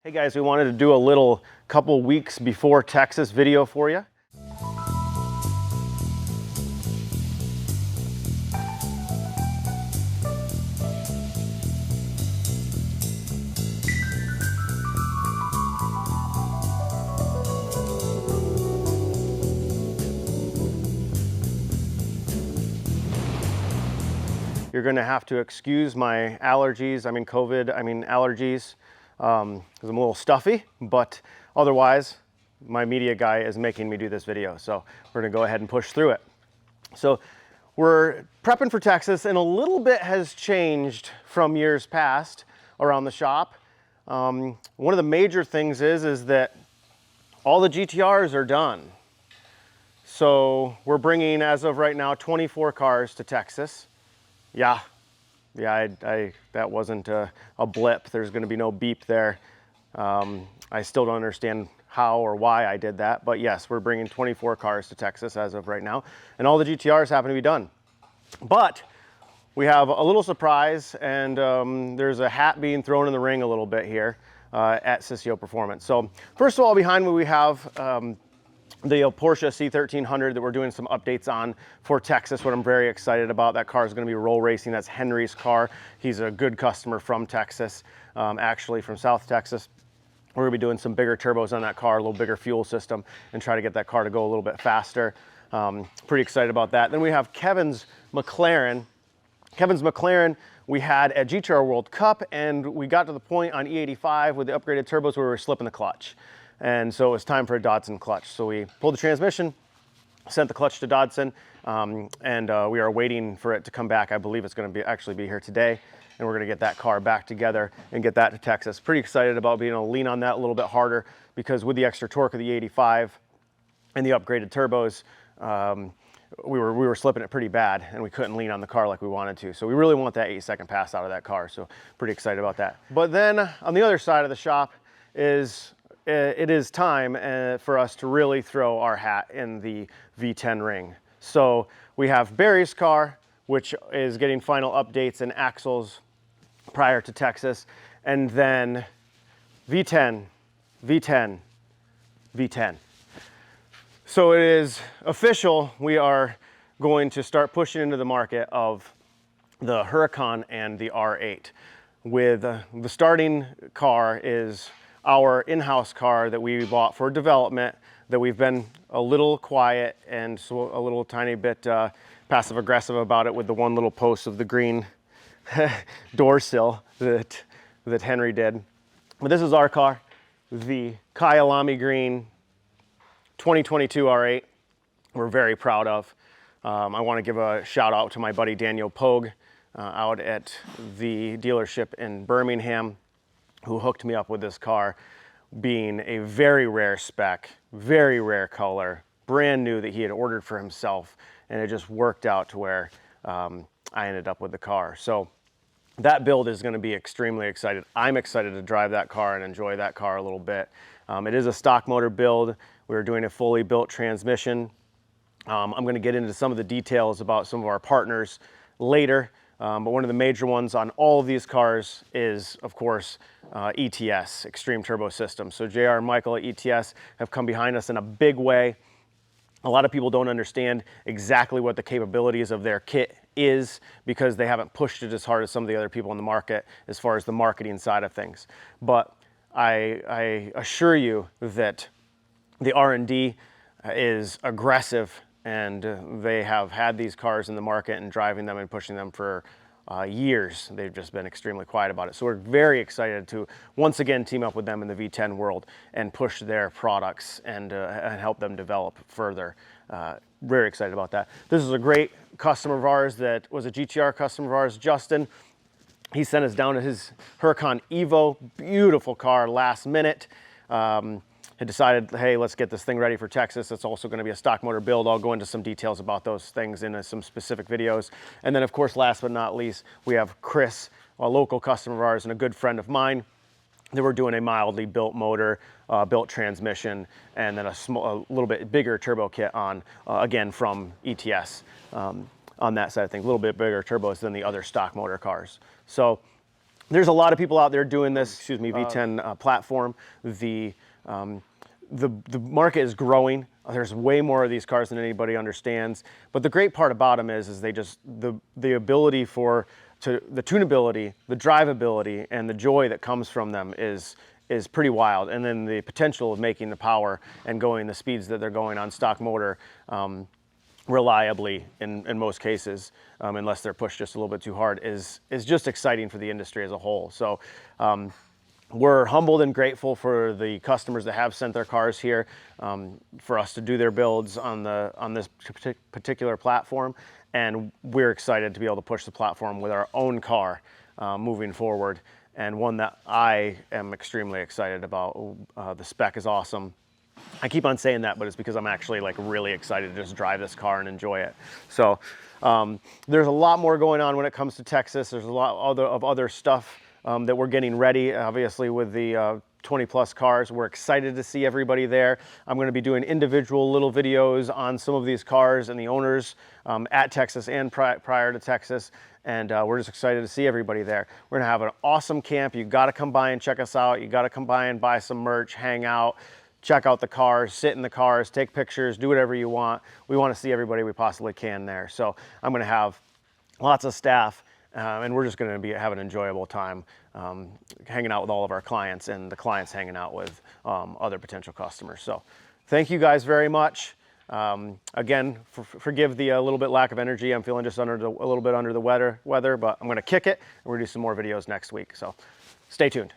Hey guys, we wanted to do a little couple weeks before Texas video for you. You're gonna have to excuse my allergies, allergies, because I'm a little stuffy, but otherwise, my media guy is making me do this video. So we're gonna go ahead and push through it. So we're prepping for Texas, and a little bit has changed from years past around the shop. One of the major things is that all the GTRs are done. So we're bringing, as of right now, 24 cars to Texas. Yeah, that wasn't a blip. There's going to be no beep there. I still don't understand how or why I did that, but yes, we're bringing 24 cars to Texas as of right now, and all the GTRs happen to be done. But we have a little surprise, and there's a hat being thrown in the ring a little bit here at Sissio Performance. So first of all, behind me we have the Porsche C1300 that we're doing some updates on for Texas, what I'm very excited about. That car is going to be roll racing. That's Henry's car. He's a good customer from Texas, actually from South Texas. We're going to be doing some bigger turbos on that car, a little bigger fuel system, and try to get that car to go a little bit faster. Pretty excited about that. Then we have Kevin's McLaren. Kevin's McLaren we had at GTR World Cup, and we got to the point on E85 with the upgraded turbos where we were slipping the clutch. And so it was time for a Dodson clutch. So we pulled the transmission, sent the clutch to Dodson, and we are waiting for it to come back. I believe it's going to actually be here today, and we're going to get that car back together and get that to Texas. Pretty excited about being able to lean on that a little bit harder, because with the extra torque of the 85 and the upgraded turbos, we were slipping it pretty bad, and we couldn't lean on the car like we wanted to. So we really want that 8-second pass out of that car. So pretty excited about that. But then on the other side of the shop is it is time for us to really throw our hat in the V10 ring. So we have Barry's car, which is getting final updates and axles prior to Texas, and then V10, V10, V10. So it is official. We are going to start pushing into the market of the Huracan and the R8. With the starting car is our in-house car that we bought for development, that we've been a little quiet and so a little tiny bit passive aggressive about it with the one little post of the green door sill that Henry did. But this is our car, the Kyalami green 2022 R8. We're very proud of. I want to give a shout out to my buddy Daniel Pogue out at the dealership in Birmingham, who hooked me up with this car, being a very rare spec, very rare color, brand new, that he had ordered for himself, and it just worked out to where I ended up with the car. So that build is going to be extremely excited. I'm excited to drive that car and enjoy that car a little bit. It is a stock motor build. We're doing a fully built transmission. I'm going to get into some of the details about some of our partners later. But one of the major ones on all of these cars is, of course, ETS, Extreme Turbo System. So JR and Michael at ETS have come behind us in a big way. A lot of people don't understand exactly what the capabilities of their kit is, because they haven't pushed it as hard as some of the other people in the market as far as the marketing side of things. But I assure you that the R&D is aggressive, and they have had these cars in the market and driving them and pushing them for years. They've just been extremely quiet about it. So we're very excited to once again team up with them in the V10 world and push their products and help them develop further. Very excited about that. This is a great customer of ours that was a GTR customer of ours, Justin. He sent us down to his Huracan Evo, beautiful car, last minute. Had decided, hey, let's get this thing ready for Texas. It's also going to be a stock motor build. I'll go into some details about those things in some specific videos. And then, of course, last but not least, we have Chris, a local customer of ours and a good friend of mine, that we're doing a mildly built motor, built transmission, and then a little bit bigger turbo kit on, again, from ETS on that side of things. A little bit bigger turbos than the other stock motor cars. So there's a lot of people out there doing this, excuse me, V10 platform. The market is growing. There's way more of these cars than anybody understands. But the great part about them is they just, the ability the tunability, the drivability, and the joy that comes from them is pretty wild. And then the potential of making the power and going the speeds that they're going on stock motor reliably in most cases, unless they're pushed just a little bit too hard, is just exciting for the industry as a whole. So we're humbled and grateful for the customers that have sent their cars here for us to do their builds on this particular platform. And we're excited to be able to push the platform with our own car moving forward, and one that I am extremely excited about. The spec is awesome. I keep on saying that, but it's because I'm actually like really excited to just drive this car and enjoy it. So there's a lot more going on when it comes to Texas. There's a lot of other stuff that we're getting ready, obviously, with the 20 plus cars. We're excited to see everybody there. I'm going to be doing individual little videos on some of these cars and the owners at Texas and prior to Texas. And we're just excited to see everybody there. We're going to have an awesome camp. You got to come by and check us out. You got to come by and buy some merch, hang out, check out the cars, sit in the cars, take pictures, do whatever you want. We want to see everybody we possibly can there. So I'm going to have lots of staff. And we're just going to have an enjoyable time hanging out with all of our clients, and the clients hanging out with other potential customers. So thank you guys very much. Again, forgive the little bit lack of energy. I'm feeling just a little bit under the weather, but I'm going to kick it, and we're going to do some more videos next week. So stay tuned.